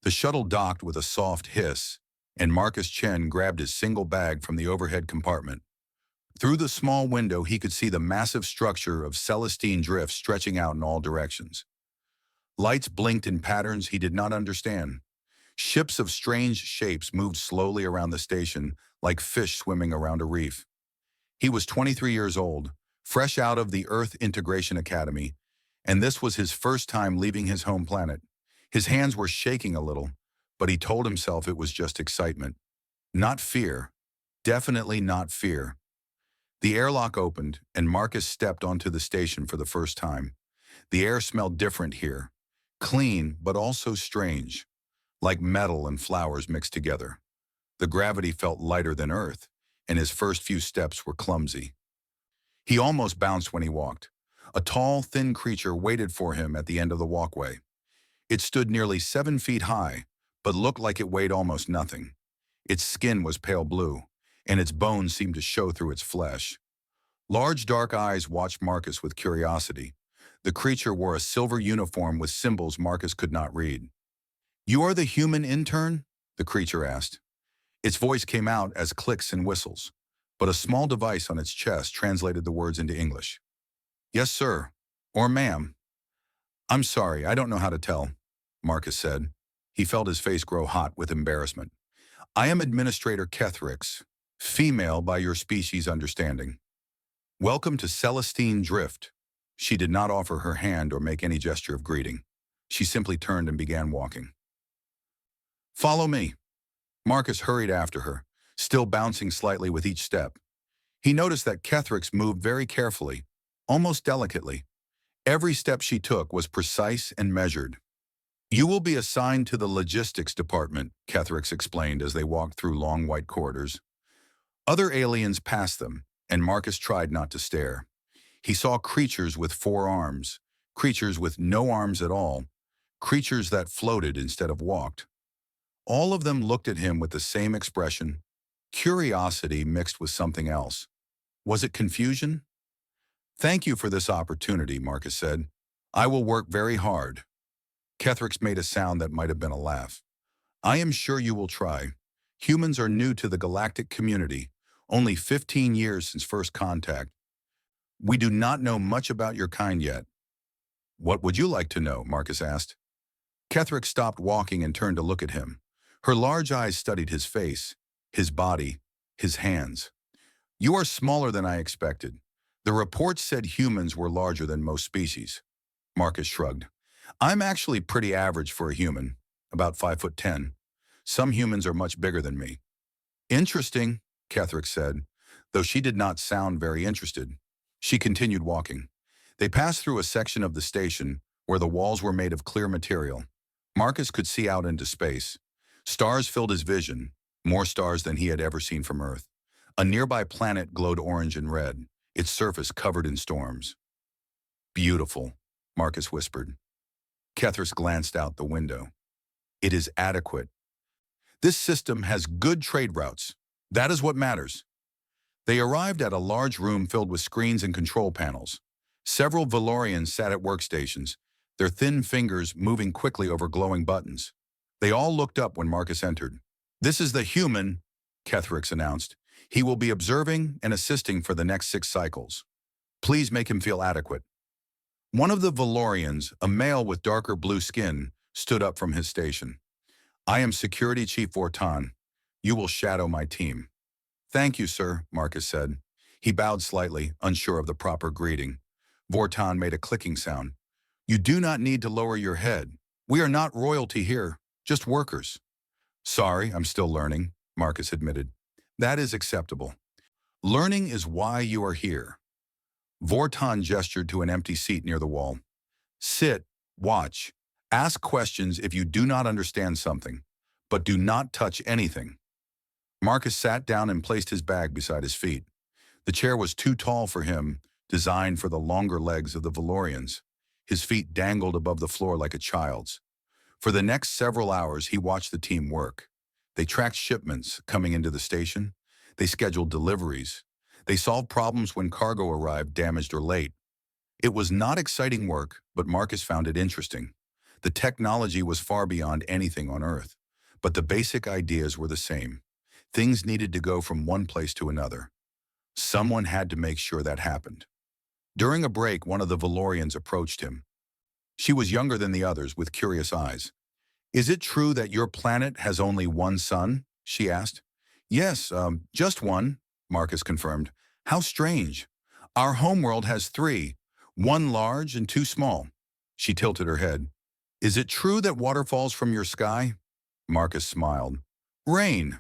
The shuttle docked with a soft hiss, and Marcus Chen grabbed his single bag from the overhead compartment. Through the small window, he could see the massive structure of Celestine Drift stretching out in all directions. Lights blinked in patterns he did not understand. Ships of strange shapes moved slowly around the station like fish swimming around a reef. He was 23 years old, fresh out of the Earth Integration Academy, and this was his first time leaving his home planet. His hands were shaking a little, but he told himself it was just excitement. Not fear. Definitely not fear. The airlock opened, and Marcus stepped onto the station for the first time. The air smelled different here. Clean, but also strange. Like metal and flowers mixed together. The gravity felt lighter than Earth, and his first few steps were clumsy. He almost bounced when he walked. A tall, thin creature waited for him at the end of the walkway. It stood nearly 7 feet high, but looked like it weighed almost nothing. Its skin was pale blue, and its bones seemed to show through its flesh. Large dark eyes watched Marcus with curiosity. The creature wore a silver uniform with symbols Marcus could not read. "You are the human intern?" the creature asked. Its voice came out as clicks and whistles, but a small device on its chest translated the words into English. "Yes, sir. Or ma'am." "I'm sorry, I don't know how to tell," Marcus said. He felt his face grow hot with embarrassment. "I am Administrator Kethrix, female by your species understanding. Welcome to Celestine Drift." She did not offer her hand or make any gesture of greeting. She simply turned and began walking. "Follow me." Marcus hurried after her, still bouncing slightly with each step. He noticed that Kethrix moved very carefully, almost delicately. Every step she took was precise and measured. "You will be assigned to the logistics department," Kethrix explained as they walked through long white corridors. Other aliens passed them, and Marcus tried not to stare. He saw creatures with 4 arms, creatures with no arms at all, creatures that floated instead of walked. All of them looked at him with the same expression, curiosity mixed with something else. Was it confusion? "Thank you for this opportunity," Marcus said. "I will work very hard." Kethrix made a sound that might have been a laugh. "I am sure you will try. Humans are new to the galactic community, only 15 years since first contact. We do not know much about your kind yet." "What would you like to know?" Marcus asked. Kethrix stopped walking and turned to look at him. Her large eyes studied his face, his body, his hands. "You are smaller than I expected. The reports said humans were larger than most species." Marcus shrugged. "I'm actually pretty average for a human, about 5'10". Some humans are much bigger than me." "Interesting," Kethrix said, though she did not sound very interested. She continued walking. They passed through a section of the station where the walls were made of clear material. Marcus could see out into space. Stars filled his vision, more stars than he had ever seen from Earth. A nearby planet glowed orange and red, its surface covered in storms. "Beautiful," Marcus whispered. Kethrix glanced out the window. "It is adequate. This system has good trade routes. That is what matters." They arrived at a large room filled with screens and control panels. Several Valorians sat at workstations, their thin fingers moving quickly over glowing buttons. They all looked up when Marcus entered. "This is the human," Kethrix announced. "He will be observing and assisting for the next 6 cycles. Please make him feel adequate." One of the Valorians, a male with darker blue skin, stood up from his station. "I am Security Chief Vortan. You will shadow my team." "Thank you, sir," Marcus said. He bowed slightly, unsure of the proper greeting. Vortan made a clicking sound. "You do not need to lower your head. We are not royalty here, just workers." "Sorry, I'm still learning," Marcus admitted. "That is acceptable. Learning is why you are here." Vortan gestured to an empty seat near the wall. "Sit, watch, ask questions if you do not understand something, but do not touch anything." Marcus sat down and placed his bag beside his feet. The chair was too tall for him, designed for the longer legs of the Valorians. His feet dangled above the floor like a child's. For the next several hours, he watched the team work. They tracked shipments coming into the station. They scheduled deliveries. They solved problems when cargo arrived damaged or late. It was not exciting work, but Marcus found it interesting. The technology was far beyond anything on Earth, but the basic ideas were the same. Things needed to go from one place to another. Someone had to make sure that happened. During a break, one of the Valorians approached him. She was younger than the others, with curious eyes. "Is it true that your planet has only one sun?" she asked. "Yes, just one," Marcus confirmed. "How strange. Our homeworld has three, one large and two small." She tilted her head. "Is it true that water falls from your sky?" Marcus smiled. "Rain.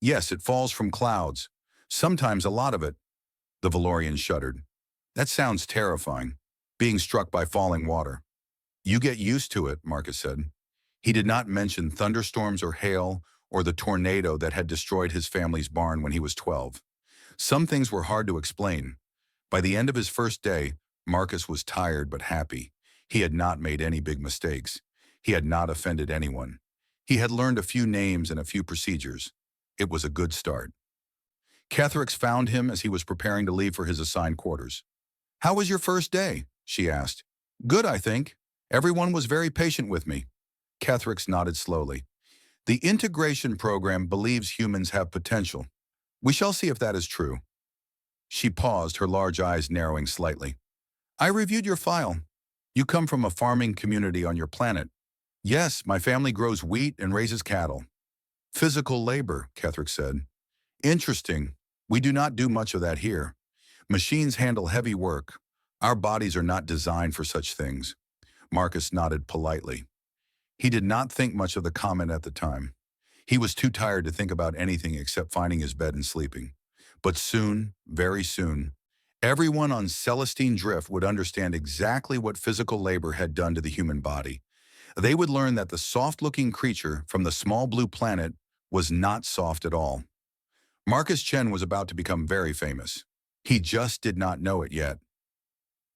Yes, it falls from clouds. Sometimes a lot of it." The Valorian shuddered. "That sounds terrifying, being struck by falling water." "You get used to it," Marcus said. He did not mention thunderstorms or hail or the tornado that had destroyed his family's barn when he was 12. Some things were hard to explain. By the end of his first day, Marcus was tired but happy. He had not made any big mistakes. He had not offended anyone. He had learned a few names and a few procedures. It was a good start. Catherix found him as he was preparing to leave for his assigned quarters. "How was your first day?" she asked. "Good, I think. Everyone was very patient with me." Catherix nodded slowly. "The integration program believes humans have potential. We shall see if that is true." She paused, her large eyes narrowing slightly. "I reviewed your file. You come from a farming community on your planet." "Yes, my family grows wheat and raises cattle." "Physical labor," Catherix said. "Interesting. We do not do much of that here. Machines handle heavy work. Our bodies are not designed for such things." Marcus nodded politely. He did not think much of the comment at the time. He was too tired to think about anything except finding his bed and sleeping. But soon, very soon, everyone on Celestine Drift would understand exactly what physical labor had done to the human body. They would learn that the soft-looking creature from the small blue planet was not soft at all. Marcus Chen was about to become very famous. He just did not know it yet.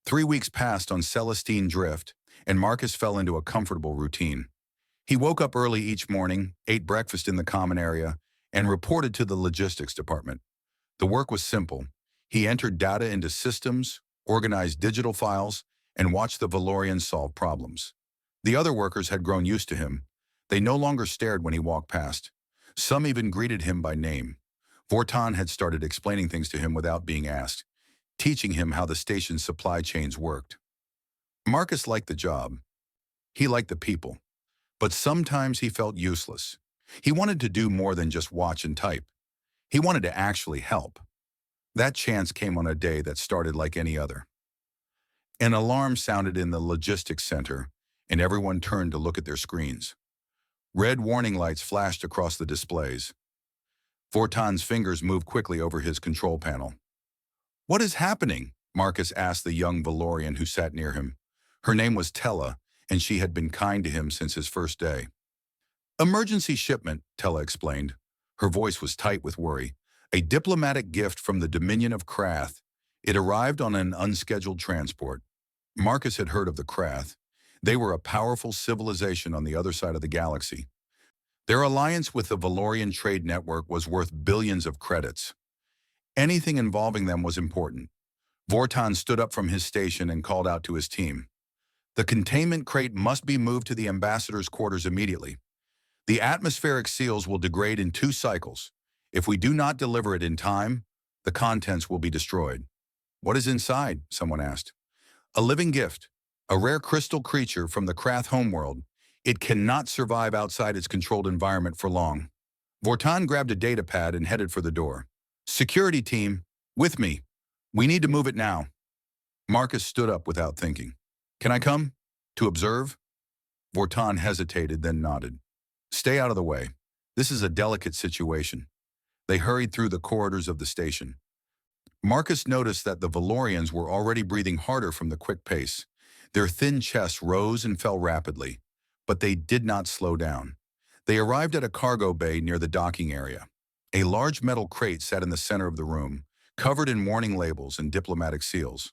3 weeks passed on Celestine Drift, and Marcus fell into a comfortable routine. He woke up early each morning, ate breakfast in the common area, and reported to the logistics department. The work was simple. He entered data into systems, organized digital files, and watched the Valorians solve problems. The other workers had grown used to him. They no longer stared when he walked past. Some even greeted him by name. Vortan had started explaining things to him without being asked, teaching him how the station's supply chains worked. Marcus liked the job. He liked the people. But sometimes he felt useless. He wanted to do more than just watch and type. He wanted to actually help. That chance came on a day that started like any other. An alarm sounded in the logistics center, and everyone turned to look at their screens. Red warning lights flashed across the displays. Vortan's fingers moved quickly over his control panel. "What is happening?" Marcus asked the young Valorian who sat near him. Her name was Tella, and she had been kind to him since his first day. "Emergency shipment," Tella explained. Her voice was tight with worry. "A diplomatic gift from the Dominion of Krath. It arrived on an unscheduled transport." Marcus had heard of the Krath. They were a powerful civilization on the other side of the galaxy. Their alliance with the Valorian trade network was worth billions of credits. Anything involving them was important. Vortan stood up from his station and called out to his team. "The containment crate must be moved to the ambassador's quarters immediately. The atmospheric seals will degrade in 2 cycles. If we do not deliver it in time, the contents will be destroyed." "What is inside?" someone asked. "A living gift, a rare crystal creature from the Krath homeworld. It cannot survive outside its controlled environment for long." Vortan grabbed a data pad and headed for the door. "Security team, with me. We need to move it now." Marcus stood up without thinking. "Can I come? To observe?" Vortan hesitated, then nodded. "Stay out of the way. This is a delicate situation." They hurried through the corridors of the station. Marcus noticed that the Valorians were already breathing harder from the quick pace. Their thin chests rose and fell rapidly, but they did not slow down. They arrived at a cargo bay near the docking area. A large metal crate sat in the center of the room, covered in warning labels and diplomatic seals.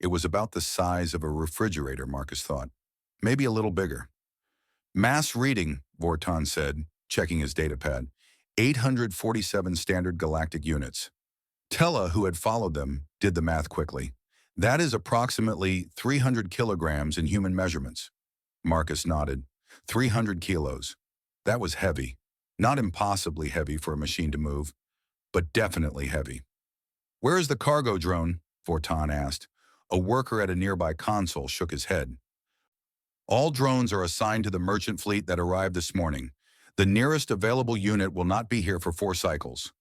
It was about the size of a refrigerator, Marcus thought. Maybe a little bigger. "Mass reading," Vortan said, checking his datapad. 847 standard galactic units. Tella, who had followed them, did the math quickly. "That is approximately 300 kilograms in human measurements." Marcus nodded. 300 kilos. That was heavy. Not impossibly heavy for a machine to move, but definitely heavy. Where is the cargo drone? Vortan asked. A worker at a nearby console shook his head. All drones are assigned to the merchant fleet that arrived this morning. The nearest available unit will not be here for 4 cycles.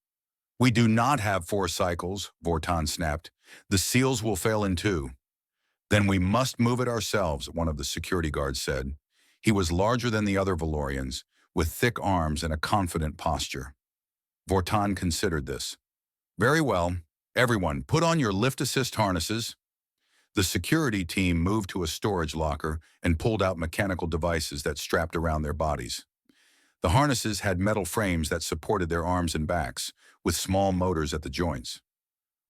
We do not have 4 cycles, Vortan snapped. The seals will fail in 2. Then we must move it ourselves, one of the security guards said. He was larger than the other Valorians, with thick arms and a confident posture. Vortan considered this. Very well. Everyone, put on your lift assist harnesses. The security team moved to a storage locker and pulled out mechanical devices that strapped around their bodies. The harnesses had metal frames that supported their arms and backs, with small motors at the joints.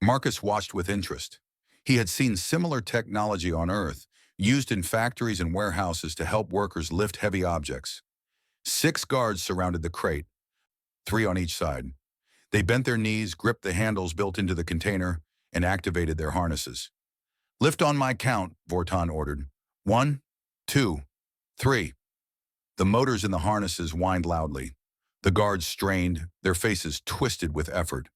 Marcus watched with interest. He had seen similar technology on Earth, used in factories and warehouses to help workers lift heavy objects. 6 guards surrounded the crate, 3 on each side. They bent their knees, gripped the handles built into the container, and activated their harnesses. Lift on my count, Vortan ordered. 1, 2, 3. The motors in the harnesses whined loudly. The guards strained, their faces twisted with effort.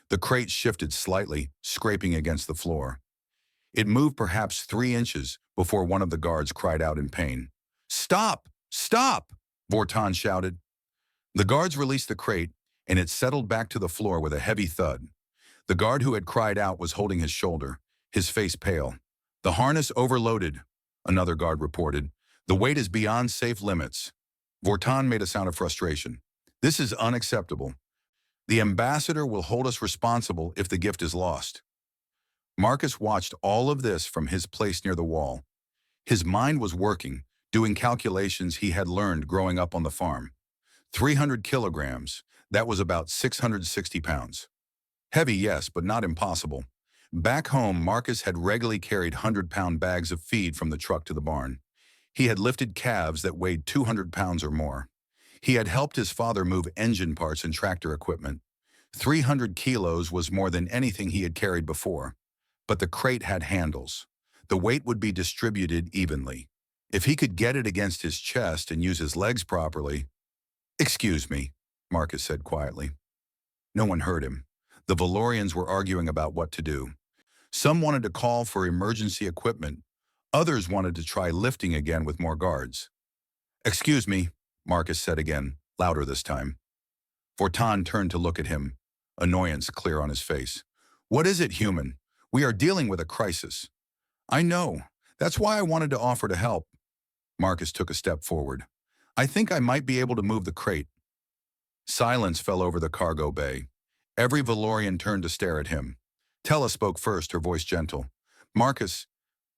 The crate shifted slightly, scraping against the floor. It moved perhaps 3 inches before one of the guards cried out in pain. Stop! Stop! Vortan shouted. The guards released the crate, and it settled back to the floor with a heavy thud. The guard who had cried out was holding his shoulder, his face pale. The harness overloaded, another guard reported. The weight is beyond safe limits. Vortan made a sound of frustration. This is unacceptable. The ambassador will hold us responsible if the gift is lost. Marcus watched all of this from his place near the wall. His mind was working, doing calculations he had learned growing up on the farm. 300 kilograms, that was about 660 pounds. Heavy, yes, but not impossible. Back home, Marcus had regularly carried 100-pound bags of feed from the truck to the barn. He had lifted calves that weighed 200 pounds or more. He had helped his father move engine parts and tractor equipment. 300 kilos was more than anything he had carried before. But the crate had handles. The weight would be distributed evenly. If he could get it against his chest and use his legs properly— Excuse me, Marcus said quietly. No one heard him. The Valorians were arguing about what to do. Some wanted to call for emergency equipment. Others wanted to try lifting again with more guards. Excuse me, Marcus said again, louder this time. Vortan turned to look at him, annoyance clear on his face. What is it, human? We are dealing with a crisis. I know. That's why I wanted to offer to help. Marcus took a step forward. I think I might be able to move the crate. Silence fell over the cargo bay. Every Valorian turned to stare at him. Tella spoke first, her voice gentle. Marcus,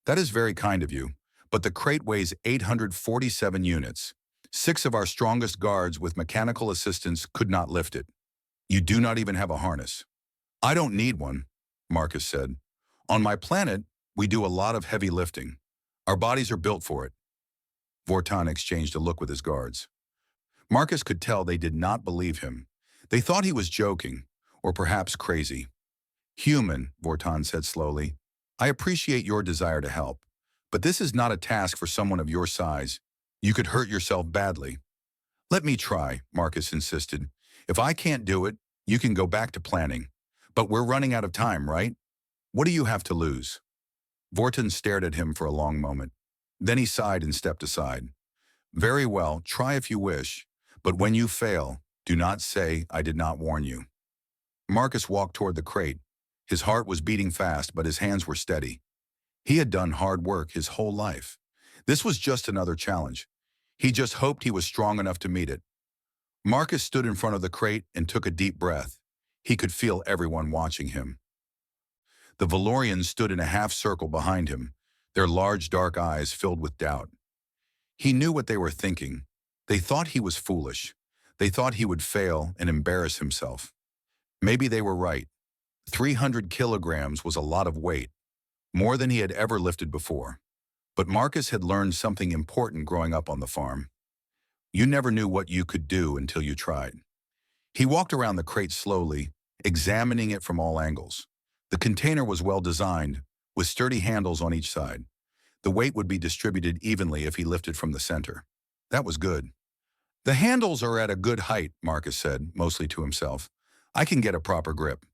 that is very kind of you, but the crate weighs 847 units. 6 of our strongest guards with mechanical assistance could not lift it. You do not even have a harness. I don't need one, Marcus said. On my planet, we do a lot of heavy lifting. Our bodies are built for it. Vortan exchanged a look with his guards. Marcus could tell they did not believe him. They thought he was joking, or perhaps crazy. Human, Vortan said slowly, I appreciate your desire to help, but this is not a task for someone of your size. You could hurt yourself badly. Let me try, Marcus insisted. If I can't do it, you can go back to planning. But we're running out of time, right? What do you have to lose? Vortan stared at him for a long moment. Then he sighed and stepped aside. Very well, try if you wish, but when you fail, do not say I did not warn you. Marcus walked toward the crate. His heart was beating fast, but his hands were steady. He had done hard work his whole life. This was just another challenge. He just hoped he was strong enough to meet it. Marcus stood in front of the crate and took a deep breath. He could feel everyone watching him. The Valorians stood in a half circle behind him, their large dark eyes filled with doubt. He knew what they were thinking. They thought he was foolish. They thought he would fail and embarrass himself. Maybe they were right. 300 kilograms was a lot of weight, more than he had ever lifted before. But Marcus had learned something important growing up on the farm. You never knew what you could do until you tried. He walked around the crate slowly, examining it from all angles. The container was well designed, with sturdy handles on each side. The weight would be distributed evenly if he lifted from the center. That was good. The handles are at a good height, Marcus said, mostly to himself. I can get a proper grip.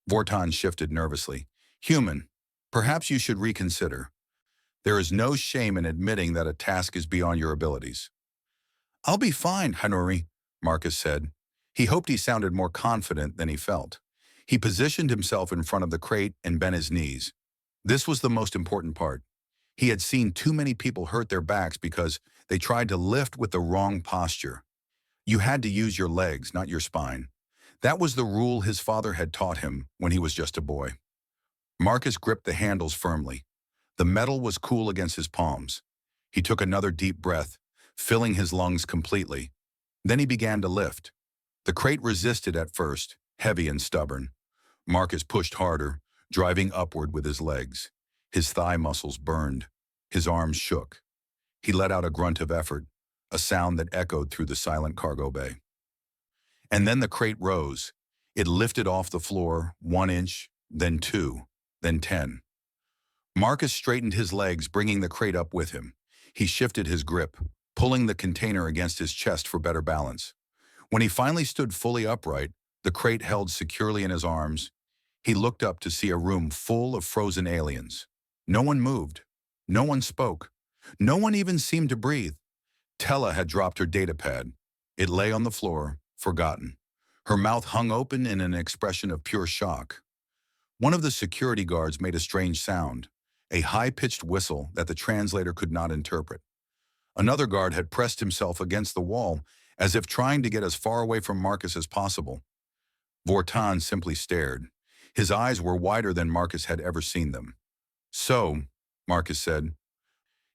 Vortan shifted nervously. Human, perhaps you should reconsider. There is no shame in admitting that a task is beyond your abilities. I'll be fine, Hanuri, Marcus said. He hoped he sounded more confident than he felt. He positioned himself in front of the crate and bent his knees. This was the most important part. He had seen too many people hurt their backs because they tried to lift with the wrong posture. You had to use your legs, not your spine. That was the rule his father had taught him when he was just a boy. Marcus gripped the handles firmly. The metal was cool against his palms. He took another deep breath, filling his lungs completely. Then he began to lift. The crate resisted at first, heavy and stubborn. Marcus pushed harder, driving upward with his legs. His thigh muscles burned. His arms shook. He let out a grunt of effort, a sound that echoed through the silent cargo bay. And then the crate rose. It lifted off the floor 1 inch, then 2, then 10. Marcus straightened his legs, bringing the crate up with him. He shifted his grip, pulling the container against his chest for better balance. When he finally stood fully upright, the crate held securely in his arms. He looked up to see a room full of frozen aliens. No one moved. No one spoke. No one even seemed to breathe. Tella had dropped her datapad. It lay on the floor, forgotten. Her mouth hung open in an expression of pure shock. One of the security guards made a strange sound, a high-pitched whistle that the translator could not interpret. Another guard had pressed himself against the wall, as if trying to get as far away from Marcus as possible. Vortan simply stared. His eyes were wider than Marcus had ever seen them. So, Marcus said,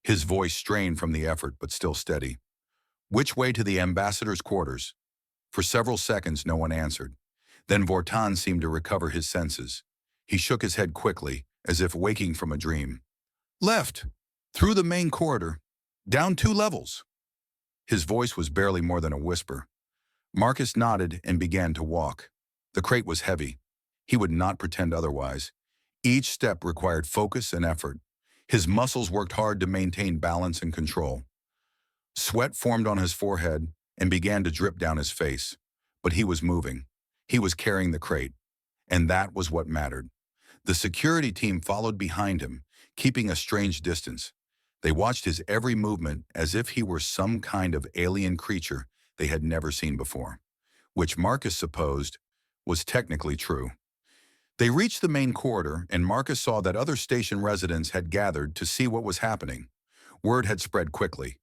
his voice strained from the effort but still steady. Which way to the ambassador's quarters? For several seconds, no one answered. Then Vortan seemed to recover his senses. He shook his head quickly, as if waking from a dream. Left, through the main corridor, down 2 levels. His voice was barely more than a whisper. Marcus nodded and began to walk. The crate was heavy. He would not pretend otherwise. Each step required focus and effort. His muscles worked hard to maintain balance and control. Sweat formed on his forehead and began to drip down his face. But he was moving. He was carrying the crate. And that was what mattered. The security team followed behind him, keeping a strange distance. They watched his every movement as if he were some kind of alien creature they had never seen before, which Marcus supposed was technically true. They reached the main corridor, and Marcus saw that other station residents had gathered to see what was happening. Word had spread quickly.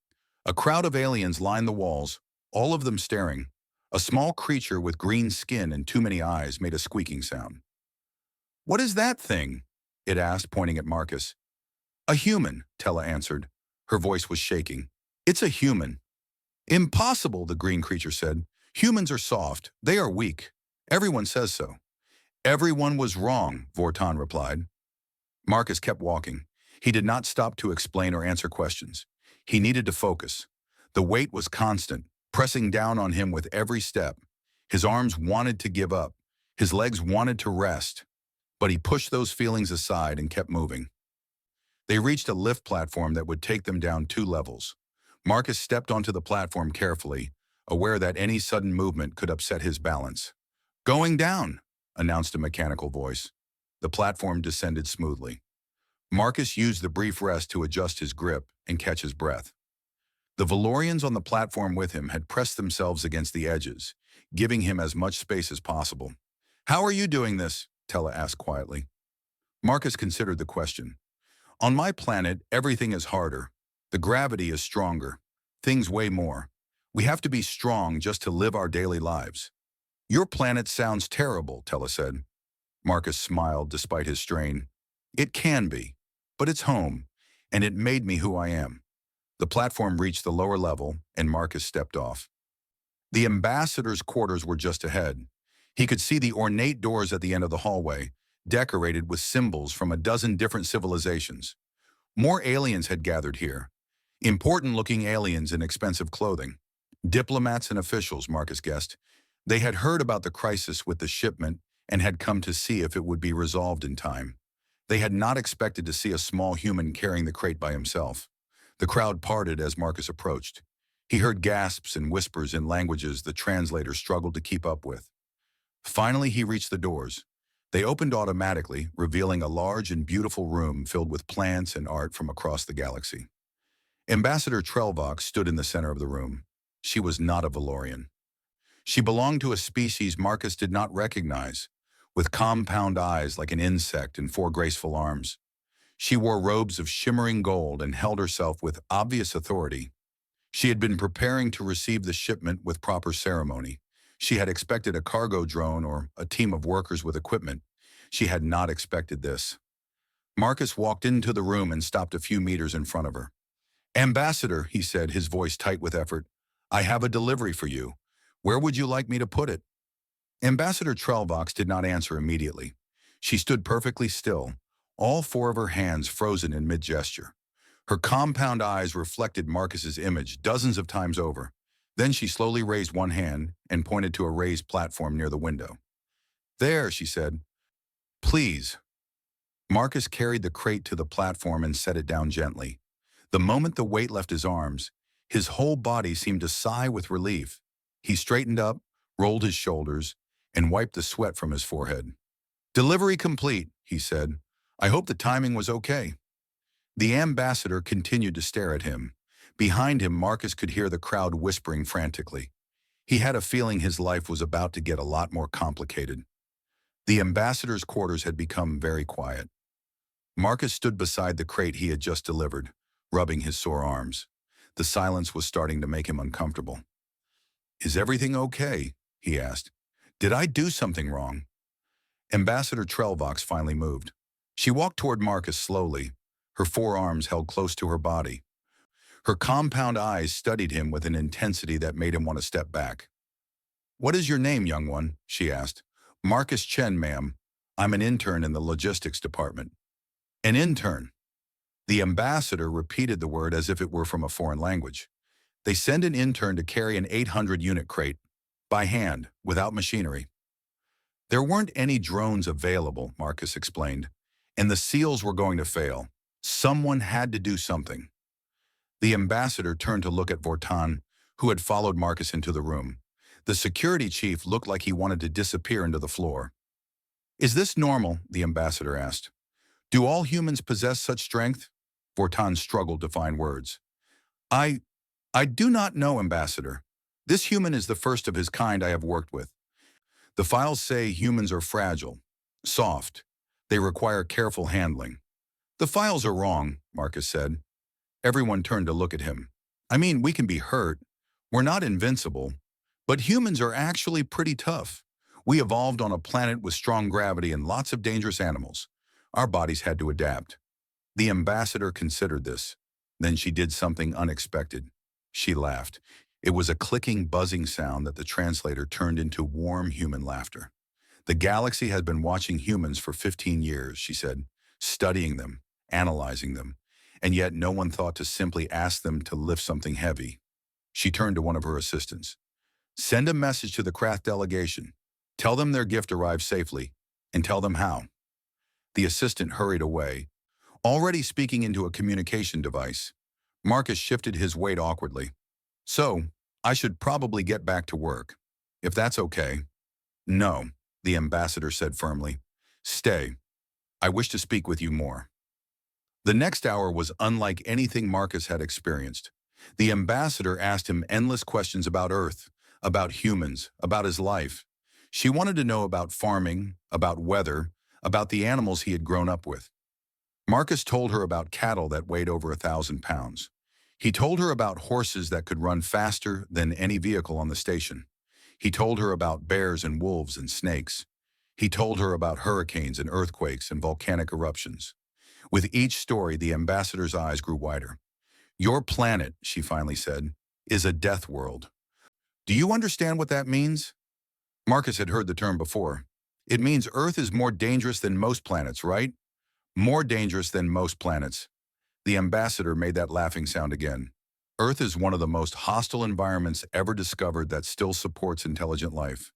A crowd of aliens lined the walls, all of them staring. A small creature with green skin and too many eyes made a squeaking sound. What is that thing? It asked, pointing at Marcus. A human, Tella answered. Her voice was shaking. It's a human. Impossible, the green creature said. Humans are soft. They are weak. Everyone says so. Everyone was wrong, Vortan replied. Marcus kept walking. He did not stop to explain or answer questions. He needed to focus. The weight was constant, pressing down on him with every step. His arms wanted to give up. His legs wanted to rest. But he pushed those feelings aside and kept moving. They reached a lift platform that would take them down 2 levels. Marcus stepped onto the platform carefully, aware that any sudden movement could upset his balance. Going down, announced a mechanical voice. The platform descended smoothly. Marcus used the brief rest to adjust his grip and catch his breath. The Valorians on the platform with him had pressed themselves against the edges, giving him as much space as possible. How are you doing this? Tella asked quietly. Marcus considered the question. On my planet, everything is harder. The gravity is stronger. Things weigh more. We have to be strong just to live our daily lives. Your planet sounds terrible, Tella said. Marcus smiled despite his strain. It can be, but it's home, and it made me who I am. The platform reached the lower level, and Marcus stepped off. The ambassador's quarters were just ahead. He could see the ornate doors at the end of the hallway, decorated with symbols from a dozen different civilizations. More aliens had gathered here. Important-looking aliens in expensive clothing. Diplomats and officials, Marcus guessed. They had heard about the crisis with the shipment and had come to see if it would be resolved in time. They had not expected to see a small human carrying the crate by himself. The crowd parted as Marcus approached. He heard gasps and whispers in languages the translator struggled to keep up with. Finally, he reached the doors. They opened automatically, revealing a large and beautiful room filled with plants and art from across the galaxy. Ambassador Trelvox stood in the center of the room. She was not a Valorian. She belonged to a species Marcus did not recognize, with compound eyes like an insect and 4 graceful arms. She wore robes of shimmering gold and held herself with obvious authority. She had been preparing to receive the shipment with proper ceremony. She had expected a cargo drone or a team of workers with equipment. She had not expected this. Marcus walked into the room and stopped a few meters in front of her. "Ambassador," he said, his voice tight with effort, "I have a delivery for you. Where would you like me to put it?" Ambassador Trelvox did not answer immediately. She stood perfectly still, all 4 of her hands frozen in mid-gesture. Her compound eyes reflected Marcus's image dozens of times over. Then she slowly raised one hand and pointed to a raised platform near the window. "There," she said. "Please." Marcus carried the crate to the platform and set it down gently. The moment the weight left his arms, his whole body seemed to sigh with relief. He straightened up, rolled his shoulders, and wiped the sweat from his forehead. "Delivery complete," he said. "I hope the timing was okay." The ambassador continued to stare at him. Behind him, Marcus could hear the crowd whispering frantically. He had a feeling his life was about to get a lot more complicated. The ambassador's quarters had become very quiet. Marcus stood beside the crate he had just delivered, rubbing his sore arms. The silence was starting to make him uncomfortable. "Is everything okay?" he asked. "Did I do something wrong?" Ambassador Trelvox finally moved. She walked toward Marcus slowly, her 4 arms held close to her body. Her compound eyes studied him with an intensity that made him want to step back. "What is your name, young one?" she asked. "Marcus Chen, ma'am. I'm an intern in the logistics department." "An intern?" The ambassador repeated the word as if it were from a foreign language. "They send an intern to carry an 800-unit crate, by hand, without machinery." "There weren't any drones available," Marcus explained, "and the seals were going to fail. Someone had to do something." The ambassador turned to look at Vortan, who had followed Marcus into the room. The security chief looked like he wanted to disappear into the floor. "Is this normal?" the ambassador asked. "Do all humans possess such strength?" Vortan struggled to find words. I do not know, Ambassador. This human is the first of his kind I have worked with. The files say humans are fragile, soft. They require careful handling." "The files are wrong," Marcus said. Everyone turned to look at him. "I mean, we can be hurt. We're not invincible. But humans are actually pretty tough. We evolved on a planet with strong gravity and lots of dangerous animals. Our bodies had to adapt." The ambassador considered this. Then she did something unexpected. She laughed. It was a clicking, buzzing sound that the translator turned into warm human laughter. "The galaxy has been watching humans for 15 years, she said, studying them, analyzing them, and yet no one thought to simply ask them to lift something heavy." She turned to one of her assistants. "Send a message to the Krath delegation. Tell them their gift arrived safely, and tell them how." The assistant hurried away, already speaking into a communication device. Marcus shifted his weight awkwardly. "So, I should probably get back to work. If that's okay." "No," the ambassador said firmly. "Stay. I wish to speak with you more." The next hour was unlike anything Marcus had experienced. The ambassador asked him endless questions about Earth, about humans, about his life. She wanted to know about farming, about weather, about the animals he had grown up with. Marcus told her about cattle that weighed over 1,000 pounds. He told her about horses that could run faster than any vehicle on the station. He told her about bears and wolves and snakes. He told her about hurricanes and earthquakes and volcanic eruptions. With each story, the ambassador's eyes grew wider. "Your planet," she finally said, "is a death world. Do you understand what that means?" Marcus had heard the term before. "It means Earth is more dangerous than most planets, right?" "More dangerous than most planets." The ambassador made that laughing sound again. "Earth is one of the most hostile environments ever discovered that still supports intelligent life.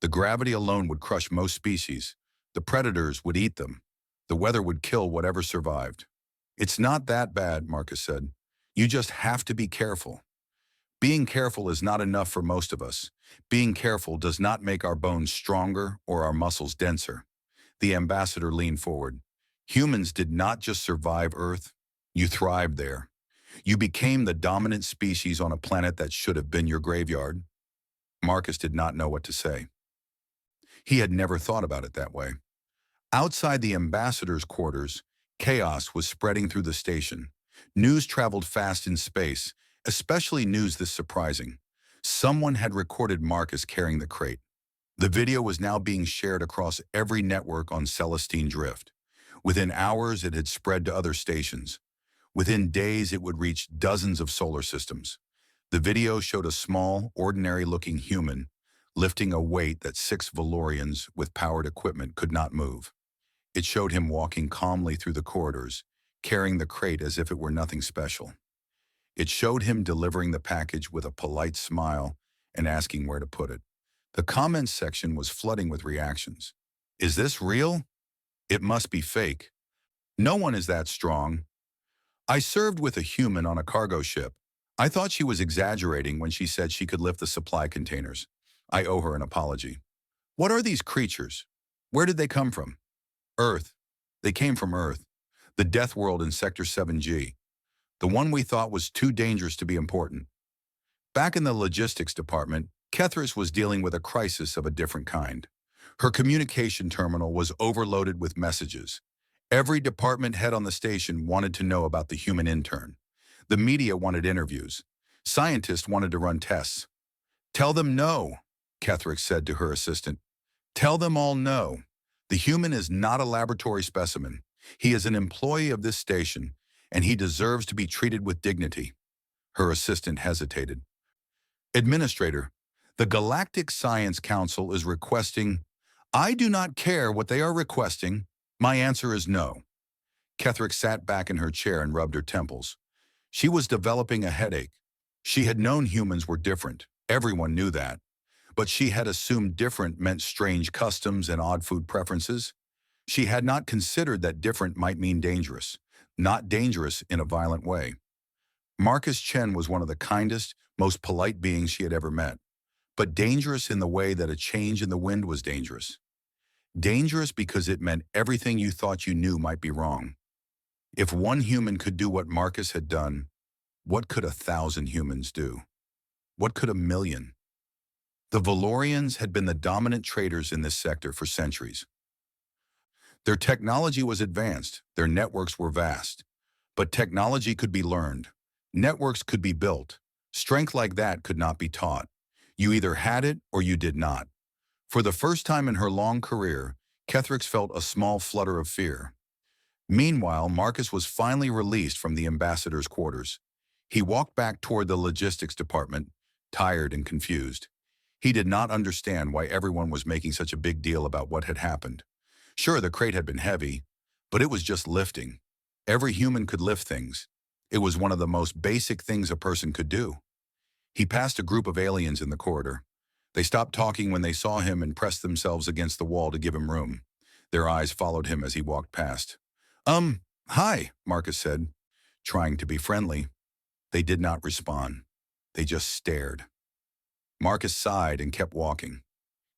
The gravity alone would crush most species. The predators would eat them. The weather would kill whatever survived. It's not that bad, Marcus said. You just have to be careful. Being careful is not enough for most of us. Being careful does not make our bones stronger or our muscles denser. The ambassador leaned forward. Humans did not just survive Earth. You thrived there. You became the dominant species on a planet that should have been your graveyard. Marcus did not know what to say. He had never thought about it that way. Outside the ambassador's quarters, chaos was spreading through the station. News traveled fast in space, especially news this surprising. Someone had recorded Marcus carrying the crate. The video was now being shared across every network on Celestine Drift. Within hours, it had spread to other stations. Within days, it would reach dozens of solar systems. The video showed a small, ordinary-looking human lifting a weight that 6 Valorians with powered equipment could not move. It showed him walking calmly through the corridors, carrying the crate as if it were nothing special. It showed him delivering the package with a polite smile and asking where to put it. The comments section was flooding with reactions. Is this real? It must be fake. No one is that strong. I served with a human on a cargo ship. I thought she was exaggerating when she said she could lift the supply containers. I owe her an apology. What are these creatures? Where did they come from? Earth. They came from Earth. The death world in Sector 7G. The one we thought was too dangerous to be important. Back in the logistics department, Kethris was dealing with a crisis of a different kind. Her communication terminal was overloaded with messages. Every department head on the station wanted to know about the human intern. The media wanted interviews. Scientists wanted to run tests. Tell them no, Kethrick said to her assistant. Tell them all no. The human is not a laboratory specimen. He is an employee of this station, and he deserves to be treated with dignity. Her assistant hesitated. Administrator, the Galactic Science Council is requesting. I do not care what they are requesting. My answer is no. Kethrick sat back in her chair and rubbed her temples. She was developing a headache. She had known humans were different. Everyone knew that. But she had assumed different meant strange customs and odd food preferences. She had not considered that different might mean dangerous, not dangerous in a violent way. Marcus Chen was one of the kindest, most polite beings she had ever met, but dangerous in the way that a change in the wind was dangerous. Dangerous because it meant everything you thought you knew might be wrong. If one human could do what Marcus had done, what could 1,000 humans do? What could 1,000,000? The Valorians had been the dominant traders in this sector for centuries. Their technology was advanced, their networks were vast. But technology could be learned. Networks could be built. Strength like that could not be taught. You either had it or you did not. For the first time in her long career, Kethrix felt a small flutter of fear. Meanwhile, Marcus was finally released from the ambassador's quarters. He walked back toward the logistics department, tired and confused. He did not understand why everyone was making such a big deal about what had happened. Sure, the crate had been heavy, but it was just lifting. Every human could lift things. It was one of the most basic things a person could do. He passed a group of aliens in the corridor. They stopped talking when they saw him and pressed themselves against the wall to give him room. Their eyes followed him as he walked past. Hi, Marcus said, trying to be friendly. They did not respond. They just stared. Marcus sighed and kept walking.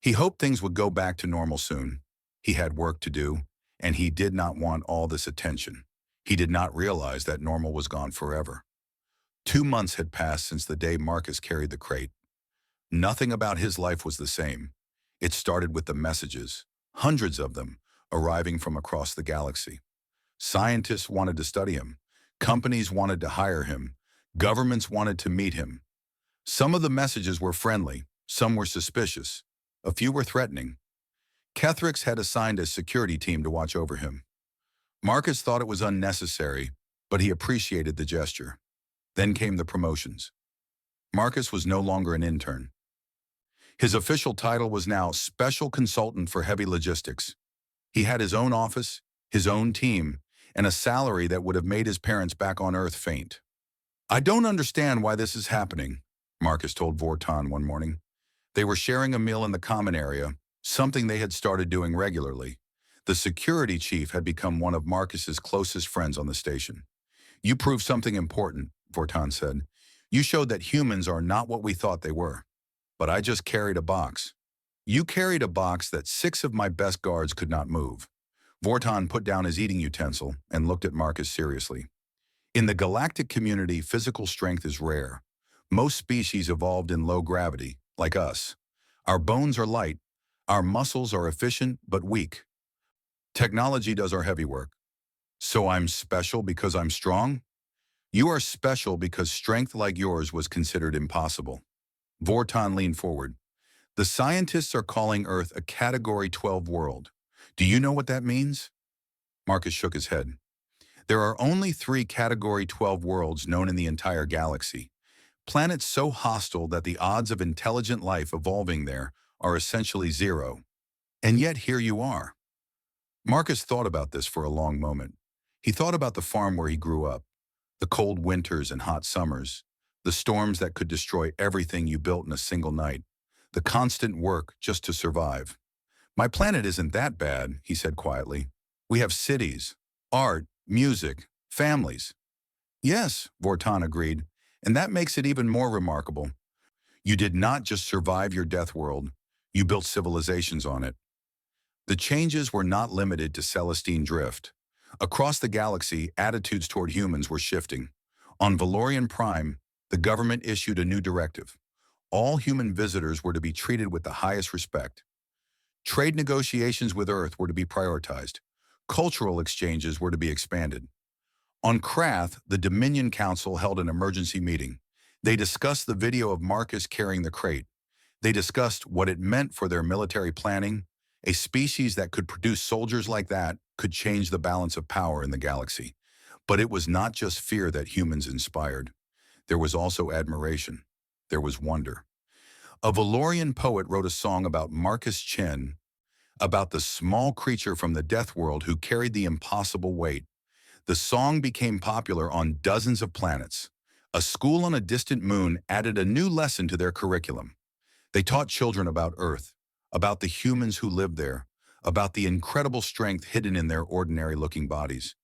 He hoped things would go back to normal soon. He had work to do, and he did not want all this attention. He did not realize that normal was gone forever. 2 months had passed since the day Marcus carried the crate. Nothing about his life was the same. It started with the messages, hundreds of them, arriving from across the galaxy. Scientists wanted to study him. Companies wanted to hire him. Governments wanted to meet him. Some of the messages were friendly, some were suspicious, a few were threatening. Kethrix had assigned a security team to watch over him. Marcus thought it was unnecessary, but he appreciated the gesture. Then came the promotions. Marcus was no longer an intern. His official title was now Special Consultant for Heavy Logistics. He had his own office, his own team, and a salary that would have made his parents back on Earth faint. I don't understand why this is happening, Marcus told Vorton one morning. They were sharing a meal in the common area, something they had started doing regularly. The security chief had become one of Marcus's closest friends on the station. "You proved something important," Vortan said. "You showed that humans are not what we thought they were." "But I just carried a box." "You carried a box that 6 of my best guards could not move." Vortan put down his eating utensil and looked at Marcus seriously. "In the galactic community, physical strength is rare. Most species evolved in low gravity, like us. Our bones are light. Our muscles are efficient but weak. Technology does our heavy work. So I'm special because I'm strong? You are special because strength like yours was considered impossible." Vortan leaned forward. "The scientists are calling Earth a Category 12 world. Do you know what that means?" Marcus shook his head. "There are only 3 Category 12 worlds known in the entire galaxy. Planets so hostile that the odds of intelligent life evolving there are essentially zero. And yet here you are." Marcus thought about this for a long moment. He thought about the farm where he grew up, the cold winters and hot summers, the storms that could destroy everything you built in a single night, the constant work just to survive. "My planet isn't that bad," he said quietly. "We have cities, art, music, families." "Yes," Vortan agreed, "and that makes it even more remarkable. You did not just survive your death world, you built civilizations on it." The changes were not limited to Celestine Drift. Across the galaxy, attitudes toward humans were shifting. On Valorian Prime, the government issued a new directive. All human visitors were to be treated with the highest respect. Trade negotiations with Earth were to be prioritized. Cultural exchanges were to be expanded. On Krath, the Dominion Council held an emergency meeting. They discussed the video of Marcus carrying the crate. They discussed what it meant for their military planning. A species that could produce soldiers like that could change the balance of power in the galaxy. But it was not just fear that humans inspired. There was also admiration. There was wonder. A Valorian poet wrote a song about Marcus Chen, about the small creature from the death world who carried the impossible weight. The song became popular on dozens of planets. A school on a distant moon added a new lesson to their curriculum. They taught children about Earth, about the humans who lived there, about the incredible strength hidden in their ordinary-looking bodies.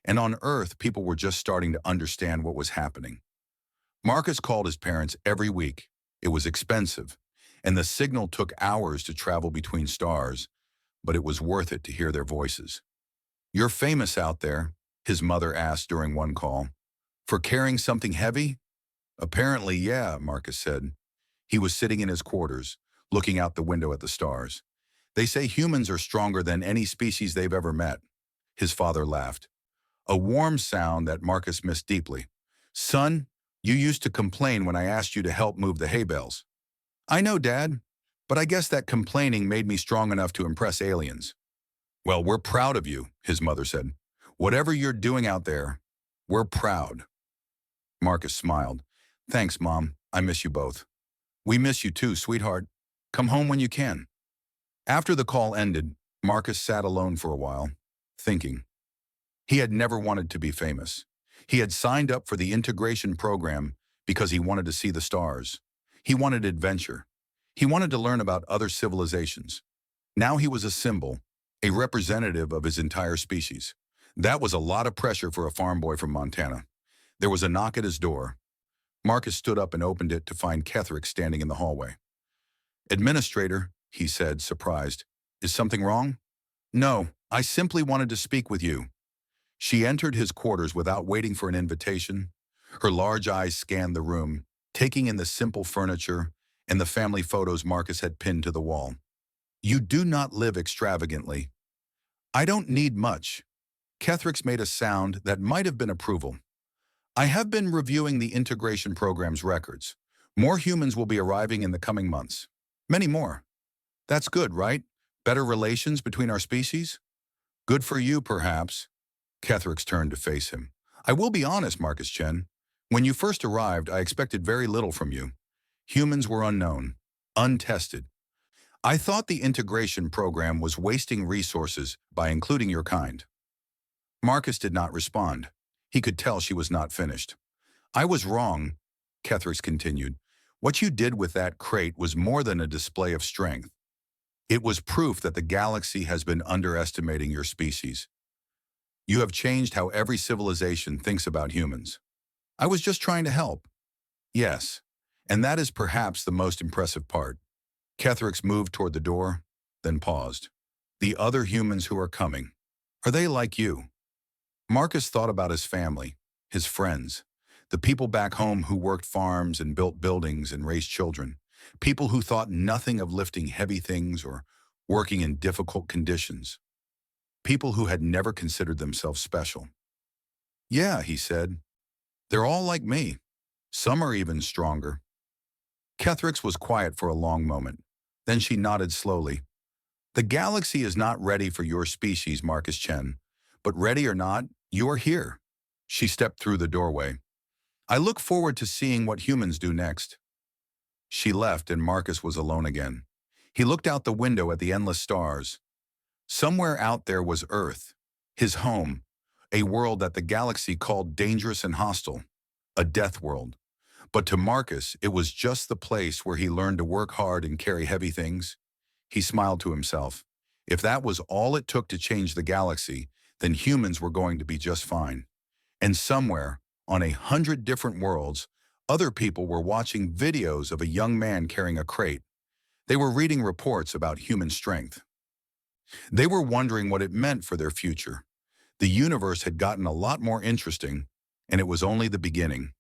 And on Earth, people were just starting to understand what was happening. Marcus called his parents every week. It was expensive, and the signal took hours to travel between stars, but it was worth it to hear their voices. "You're famous out there," his mother asked during one call. "For carrying something heavy?" "Apparently, yeah," Marcus said. He was sitting in his quarters, looking out the window at the stars. "They say humans are stronger than any species they've ever met." His father laughed. A warm sound that Marcus missed deeply. "Son, you used to complain when I asked you to help move the hay bales." "I know, Dad, but I guess that complaining made me strong enough to impress aliens." "Well, we're proud of you," his mother said. "Whatever you're doing out there, we're proud." Marcus smiled. "Thanks, Mom. I miss you both." "We miss you too, sweetheart. Come home when you can." After the call ended, Marcus sat alone for a while, thinking. He had never wanted to be famous. He had signed up for the integration program because he wanted to see the stars. He wanted adventure. He wanted to learn about other civilizations. Now he was a symbol, a representative of his entire species. That was a lot of pressure for a farm boy from Montana. There was a knock at his door. Marcus stood up and opened it to find Ketherick standing in the hallway. "Administrator," he said, surprised. "Is something wrong?" "No, I simply wanted to speak with you." She entered his quarters without waiting for an invitation. Her large eyes scanned the room, taking in the simple furniture and the family photos Marcus had pinned to the wall. "You do not live extravagantly." "I don't need much." Ketherick's made a sound that might have been approval. "I have been reviewing the integration program's records. More humans will be arriving in the coming months. Many more. That's good, right? Better relations between our species?" "Good for you, perhaps." Ketherick's turned to face him. "I will be honest, Marcus Chen. When you first arrived, I expected very little from you. Humans were unknown, untested. I thought the integration program was wasting resources by including your kind." Marcus did not respond. He could tell she was not finished. "I was wrong," Ketherick's continued. "What you did with that crate was more than a display of strength. It was proof that the galaxy has been underestimating your species. You have changed how every civilization thinks about humans. I was just trying to help. Yes, and that is perhaps the most impressive part. Kethrix moved toward the door, then paused. The other humans who are coming, are they like you? Marcus thought about his family, his friends, the people back home who worked farms and built buildings and raised children, people who thought nothing of lifting heavy things or working in difficult conditions, people who had never considered themselves special. Yeah, he said, they're all like me. Some are even stronger. Kethrix was quiet for a long moment. Then she nodded slowly. The galaxy is not ready for your species, Marcus Chen. But ready or not, you are here. She stepped through the doorway. I look forward to seeing what humans do next. She left and Marcus was alone again. He looked out the window at the endless stars. Somewhere out there was Earth, his home, a world that the galaxy called dangerous and hostile, a death world. But to Marcus, it was just the place where he learned to work hard and carry heavy things. He smiled to himself. If that was all it took to change the galaxy, then humans were going to be just fine. And somewhere, on 100 different worlds, other people were watching videos of a young man carrying a crate. They were reading reports about human strength. They were wondering what it meant for their future. The universe had gotten a lot more interesting, and it was only the beginning.